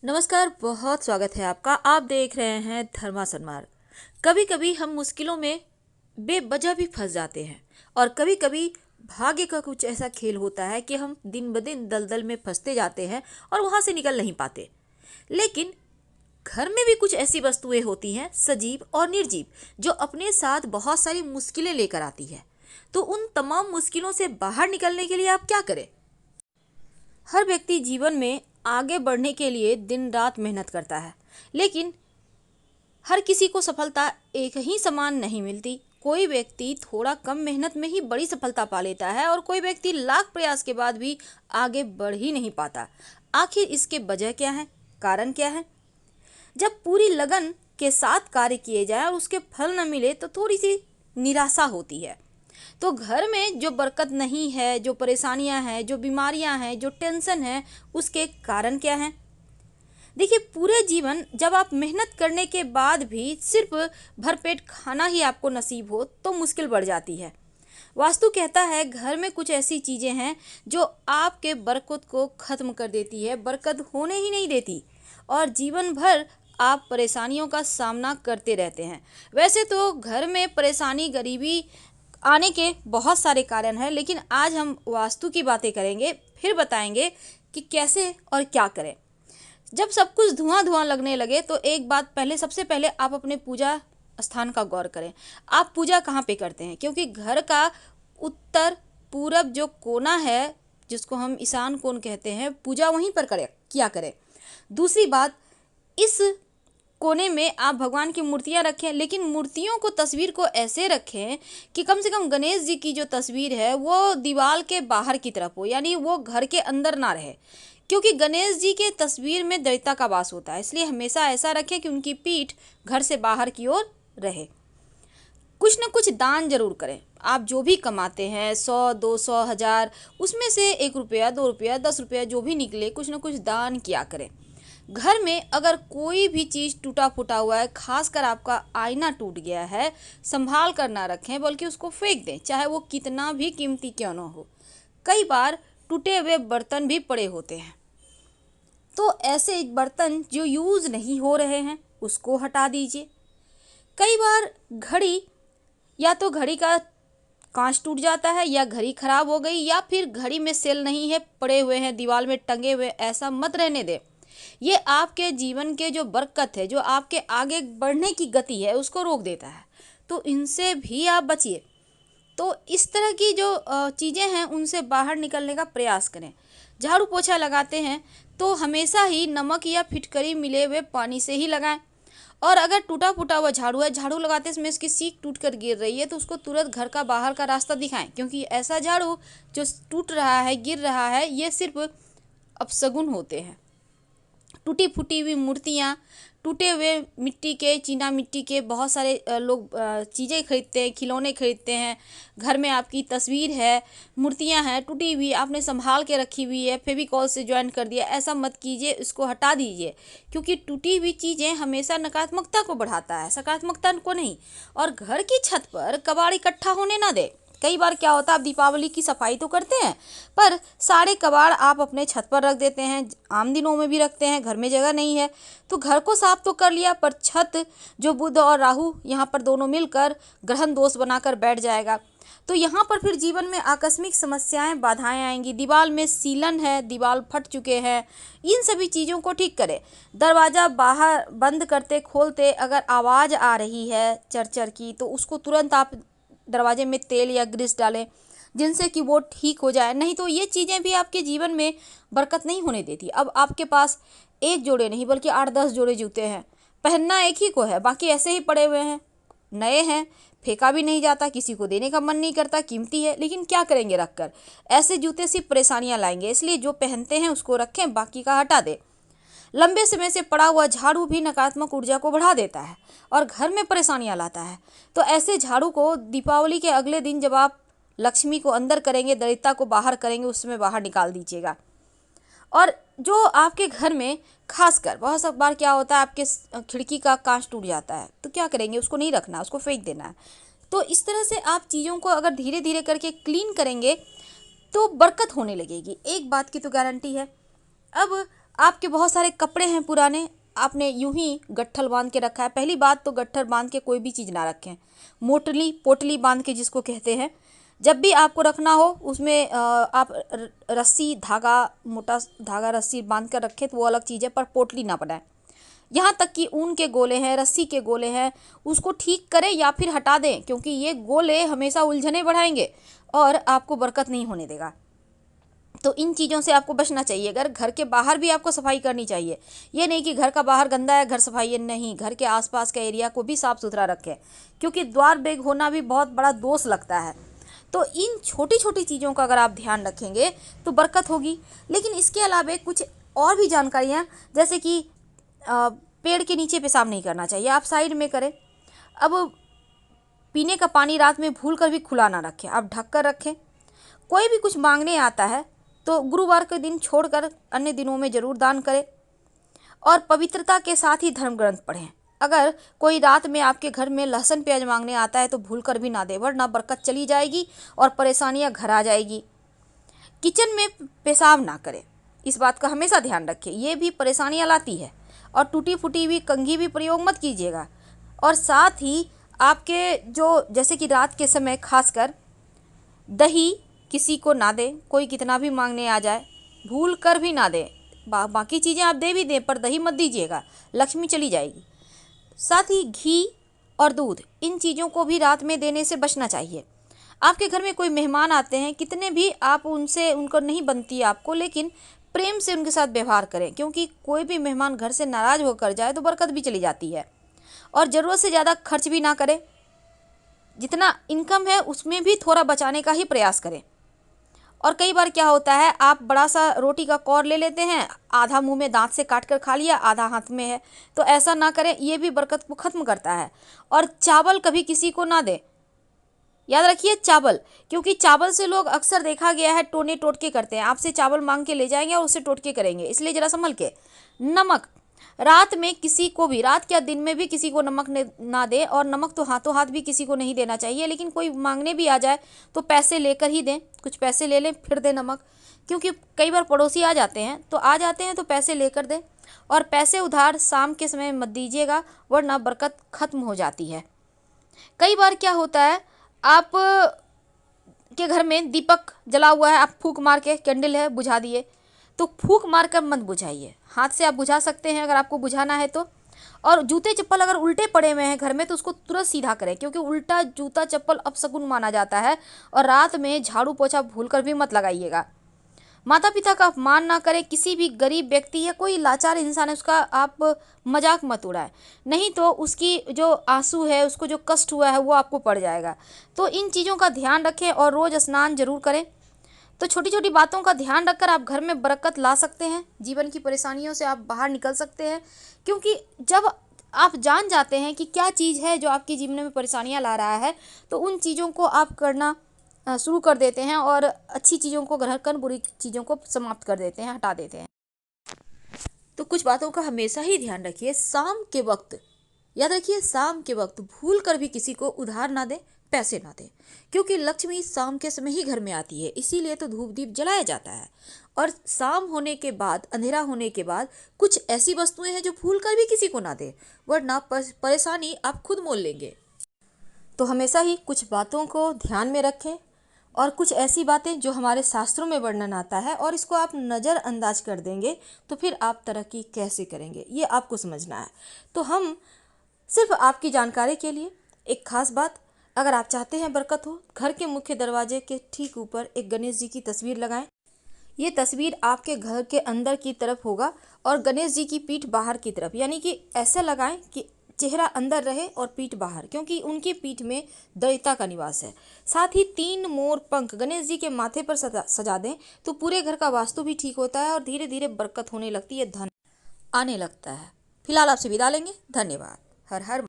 नमस्कार, बहुत स्वागत है आपका। आप देख रहे हैं धर्मा सन्मार्ग। कभी कभी हम मुश्किलों में बेवजह भी फंस जाते हैं और कभी कभी भाग्य का कुछ ऐसा खेल होता है कि हम दिन ब दिन दलदल में फंसते जाते हैं और वहां से निकल नहीं पाते। लेकिन घर में भी कुछ ऐसी वस्तुएं होती हैं, सजीव और निर्जीव, जो अपने साथ बहुत सारी मुश्किलें लेकर आती है। तो उन तमाम मुश्किलों से बाहर निकलने के लिए आप क्या करें? हर व्यक्ति जीवन में आगे बढ़ने के लिए दिन रात मेहनत करता है, लेकिन हर किसी को सफलता एक ही समान नहीं मिलती। कोई व्यक्ति थोड़ा कम मेहनत में ही बड़ी सफलता पा लेता है और कोई व्यक्ति लाख प्रयास के बाद भी आगे बढ़ ही नहीं पाता। आखिर इसके वजह क्या है, कारण क्या है? जब पूरी लगन के साथ कार्य किए जाए और उसके फल न मिले तो थोड़ी सी निराशा होती है। तो घर में जो बरकत नहीं है, जो परेशानियां हैं, जो बीमारियां हैं, जो टेंशन है, उसके कारण क्या हैं? देखिए, पूरे जीवन जब आप मेहनत करने के बाद भी सिर्फ भरपेट खाना ही आपको नसीब हो तो मुश्किल बढ़ जाती है। वास्तु कहता है घर में कुछ ऐसी चीज़ें हैं जो आपके बरकत को ख़त्म कर देती है, बरकत होने ही नहीं देती और जीवन भर आप परेशानियों का सामना करते रहते हैं। वैसे तो घर में परेशानी, गरीबी आने के बहुत सारे कारण हैं, लेकिन आज हम वास्तु की बातें करेंगे, फिर बताएंगे कि कैसे और क्या करें। जब सब कुछ धुआं धुआं लगने लगे तो एक बात पहले, सबसे पहले आप अपने पूजा स्थान का गौर करें। आप पूजा कहाँ पे करते हैं? क्योंकि घर का उत्तर पूरब जो कोना है, जिसको हम ईशान कोण कहते हैं, पूजा वहीं पर करें, किया करें। दूसरी बात, इस कोने में आप भगवान की मूर्तियां रखें, लेकिन मूर्तियों को, तस्वीर को ऐसे रखें कि कम से कम गणेश जी की जो तस्वीर है वो दीवार के बाहर की तरफ हो, यानी वो घर के अंदर ना रहे। क्योंकि गणेश जी के तस्वीर में दैवता का वास होता है, इसलिए हमेशा ऐसा रखें कि उनकी पीठ घर से बाहर की ओर रहे। कुछ न कुछ दान जरूर करें। आप जो भी कमाते हैं, 100, 200, 1000, उसमें से 1 रुपया, 2 रुपया, 10 रुपया जो भी निकले, कुछ न कुछ दान किया करें। घर में अगर कोई भी चीज़ टूटा फूटा हुआ है, खासकर आपका आईना टूट गया है, संभाल कर ना रखें, बल्कि उसको फेंक दें, चाहे वो कितना भी कीमती क्यों ना हो। कई बार टूटे हुए बर्तन भी पड़े होते हैं, तो ऐसे बर्तन जो यूज़ नहीं हो रहे हैं उसको हटा दीजिए। कई बार घड़ी, या तो घड़ी का कांच टूट जाता है, या घड़ी खराब हो गई, या फिर घड़ी में सेल नहीं है, पड़े हुए हैं दीवार में टंगे हुए, ऐसा मत रहने दें। ये आपके जीवन के जो बरकत है, जो आपके आगे बढ़ने की गति है, उसको रोक देता है। तो इनसे भी आप बचिए। तो इस तरह की जो चीज़ें हैं उनसे बाहर निकलने का प्रयास करें। झाड़ू पोछा लगाते हैं तो हमेशा ही नमक या फिटकरी मिले हुए पानी से ही लगाएं। और अगर टूटा फूटा हुआ झाड़ू है, झाड़ू लगाते समय इसकी सीख टूट कर गिर रही है, तो उसको तुरंत घर का बाहर का रास्ता दिखाएं। क्योंकि ऐसा झाड़ू जो टूट रहा है, गिर रहा है, ये सिर्फ अपशगुन होते हैं। टूटी फूटी हुई मूर्तियाँ, टूटे हुए मिट्टी के, चीना मिट्टी के बहुत सारे लोग चीज़ें खरीदते हैं, खिलौने खरीदते हैं। घर में आपकी तस्वीर है, मूर्तियाँ हैं टूटी हुई, आपने संभाल के रखी हुई है, फेविकॉल से ज्वाइन कर दिया, ऐसा मत कीजिए, इसको हटा दीजिए। क्योंकि टूटी हुई चीज़ें हमेशा नकारात्मकता को बढ़ाता है, सकारात्मकता को नहीं। और घर की छत पर कबाड़ इकट्ठा होने ना दे। कई बार क्या होता है, आप दीपावली की सफाई तो करते हैं, पर सारे कबाड़ आप अपने छत पर रख देते हैं, आम दिनों में भी रखते हैं, घर में जगह नहीं है तो घर को साफ तो कर लिया, पर छत जो बुध और राहु यहाँ पर दोनों मिलकर ग्रहण दोष बनाकर बैठ जाएगा, तो यहाँ पर फिर जीवन में आकस्मिक समस्याएं, बाधाएं आएंगी। दीवार में सीलन है, दीवार फट चुके हैं, इन सभी चीज़ों को ठीक करें। दरवाज़ा बाहर बंद करते खोलते अगर आवाज़ आ रही है चरचर की, तो उसको तुरंत आप दरवाजे में तेल या ग्रीस डालें, जिनसे कि वो ठीक हो जाए। नहीं तो ये चीज़ें भी आपके जीवन में बरकत नहीं होने देती। अब आपके पास एक जोड़े नहीं बल्कि 8-10 जोड़े जूते हैं, पहनना एक ही को है, बाकी ऐसे ही पड़े हुए हैं, नए हैं, फेंका भी नहीं जाता, किसी को देने का मन नहीं करता, कीमती है, लेकिन क्या करेंगे रख कर। ऐसे जूते सिर्फ परेशानियां लाएंगे, इसलिए जो पहनते हैं उसको रखें, बाकी का हटा दें। लंबे समय से पड़ा हुआ झाड़ू भी नकारात्मक ऊर्जा को बढ़ा देता है और घर में परेशानियां लाता है। तो ऐसे झाड़ू को दीपावली के अगले दिन, जब आप लक्ष्मी को अंदर करेंगे, दरिद्रता को बाहर करेंगे, उसमें बाहर निकाल दीजिएगा। और जो आपके घर में खासकर बहुत सब बार क्या होता है, आपके खिड़की का कांच टूट जाता है, तो क्या करेंगे, उसको नहीं रखना, उसको फेंक देना है। तो इस तरह से आप चीज़ों को अगर धीरे धीरे करके क्लीन करेंगे तो बरकत होने लगेगी। एक बात की तो गारंटी है। अब आपके बहुत सारे कपड़े हैं पुराने, आपने यूं ही गट्ठल बांध के रखा है। पहली बात तो गट्ठल बांध के कोई भी चीज़ ना रखें, मोटली पोटली बांध के जिसको कहते हैं। जब भी आपको रखना हो उसमें आप रस्सी धागा, मोटा धागा रस्सी बांध कर रखें तो वो अलग चीज़ है, पर पोटली ना बनाएं। यहाँ तक कि ऊन के गोले हैं, रस्सी के गोले हैं, उसको ठीक करें या फिर हटा दें, क्योंकि ये गोले हमेशा उलझने बढ़ाएंगे और आपको बरकत नहीं होने देगा। तो इन चीज़ों से आपको बचना चाहिए। अगर घर के बाहर भी आपको सफाई करनी चाहिए, ये नहीं कि घर का बाहर गंदा है घर सफाई है, नहीं, घर के आसपास का एरिया को भी साफ़ सुथरा रखें, क्योंकि द्वार बेग होना भी बहुत बड़ा दोष लगता है। तो इन छोटी छोटी चीज़ों का अगर आप ध्यान रखेंगे तो बरकत होगी। लेकिन इसके अलावा कुछ और भी जानकारियाँ, जैसे कि पेड़ के नीचे पेशाब नहीं करना चाहिए, आप साइड में करें। अब पीने का पानी रात में भूल कर भी खुला ना रखें, आप ढक कर रखें। कोई भी कुछ मांगने आता है तो गुरुवार के दिन छोड़कर अन्य दिनों में जरूर दान करें। और पवित्रता के साथ ही धर्म ग्रंथ पढ़ें। अगर कोई रात में आपके घर में लहसुन प्याज मांगने आता है तो भूल कर भी ना दे, वरना बरकत चली जाएगी और परेशानियां घर आ जाएगी। किचन में पेशाब ना करें, इस बात का हमेशा ध्यान रखें, ये भी परेशानियां लाती है। और टूटी फूटी हुई कंघी भी प्रयोग मत कीजिएगा। और साथ ही आपके जो, जैसे कि रात के समय खासकर दही किसी को ना दें, कोई कितना भी मांगने आ जाए भूल कर भी ना दें। बाकी चीज़ें आप दे भी दें पर दही मत दीजिएगा, लक्ष्मी चली जाएगी। साथ ही घी और दूध, इन चीज़ों को भी रात में देने से बचना चाहिए। आपके घर में कोई मेहमान आते हैं, कितने भी आप उनसे, उनको नहीं बनती आपको, लेकिन प्रेम से उनके साथ व्यवहार करें, क्योंकि कोई भी मेहमान घर से नाराज़ होकर जाए तो बरकत भी चली जाती है। और ज़रूरत से ज़्यादा खर्च भी ना करें, जितना इनकम है उसमें भी थोड़ा बचाने का ही प्रयास करें। और कई बार क्या होता है, आप बड़ा सा रोटी का कौर ले लेते हैं, आधा मुंह में दांत से काट कर खा लिया, आधा हाथ में है, तो ऐसा ना करें, ये भी बरकत को ख़त्म करता है। और चावल कभी किसी को ना दें, याद रखिए चावल, क्योंकि चावल से लोग अक्सर देखा गया है टोने टोटके करते हैं, आपसे चावल मांग के ले जाएंगे और उससे टोटके करेंगे, इसलिए ज़रा संभल के। नमक, रात में किसी को भी, रात या दिन में भी किसी को नमक ना दे, और नमक तो हाथों हाथ भी किसी को नहीं देना चाहिए, लेकिन कोई मांगने भी आ जाए तो पैसे लेकर ही दें, कुछ पैसे ले लें फिर दें नमक, क्योंकि कई बार पड़ोसी आ जाते हैं तो पैसे लेकर दें। और पैसे उधार शाम के समय मत दीजिएगा, वरना बरकत खत्म हो जाती है। कई बार क्या होता है, आप के घर में दीपक जला हुआ है, आप फूंक मार के, कैंडल है बुझा दिए, तो फूंक मार कर मत बुझाइए, हाथ से आप बुझा सकते हैं अगर आपको बुझाना है तो। और जूते चप्पल अगर उल्टे पड़े हुए हैं घर में तो उसको तुरंत सीधा करें, क्योंकि उल्टा जूता चप्पल अपशकुन माना जाता है। और रात में झाड़ू पोछा भूल कर भी मत लगाइएगा। माता पिता का अपमान ना करें, किसी भी गरीब व्यक्ति या कोई लाचार इंसान है उसका आप मजाक मत उड़ाएं, नहीं तो उसकी जो आंसू है, उसको जो कष्ट हुआ है वो आपको पड़ जाएगा। तो इन चीज़ों का ध्यान रखें और रोज़ स्नान जरूर करें। तो छोटी छोटी बातों का ध्यान रखकर आप घर में बरकत ला सकते हैं, जीवन की परेशानियों से आप बाहर निकल सकते हैं। क्योंकि जब आप जान जाते हैं कि क्या चीज़ है जो आपके जीवन में परेशानियां ला रहा है, तो उन चीज़ों को आप करना शुरू कर देते हैं और अच्छी चीज़ों को ग्रहण कर बुरी चीज़ों को समाप्त कर देते हैं, हटा देते हैं। तो कुछ बातों का हमेशा ही ध्यान रखिए। शाम के वक्त, याद रखिए, शाम के वक्त भूल कर भी किसी को उधार ना दें, पैसे ना दें, क्योंकि लक्ष्मी शाम के समय ही घर में आती है, इसीलिए तो धूप दीप जलाया जाता है। और शाम होने के बाद, अंधेरा होने के बाद कुछ ऐसी वस्तुएं हैं जो भूल कर भी किसी को ना दें, वरना परेशानी आप खुद मोल लेंगे। तो हमेशा ही कुछ बातों को ध्यान में रखें, और कुछ ऐसी बातें जो हमारे शास्त्रों में वर्णन आता है और इसको आप नज़रअंदाज कर देंगे तो फिर आप तरक्की कैसे करेंगे, ये आपको समझना है। तो हम सिर्फ आपकी जानकारी के लिए एक खास बात, अगर आप चाहते हैं बरकत हो, घर के मुख्य दरवाजे के ठीक ऊपर एक गणेश जी की तस्वीर लगाएं। ये तस्वीर आपके घर के अंदर की तरफ होगा और गणेश जी की पीठ बाहर की तरफ, यानी कि ऐसा लगाएं कि चेहरा अंदर रहे और पीठ बाहर, क्योंकि उनकी पीठ में दैवता का निवास है। साथ ही 3 मोर पंख गणेश जी के माथे पर सजा दें तो पूरे घर का वास्तु भी ठीक होता है और धीरे धीरे बरकत होने लगती है, धन आने लगता है। फिलहाल आपसे विदा लेंगे, धन्यवाद। हर हर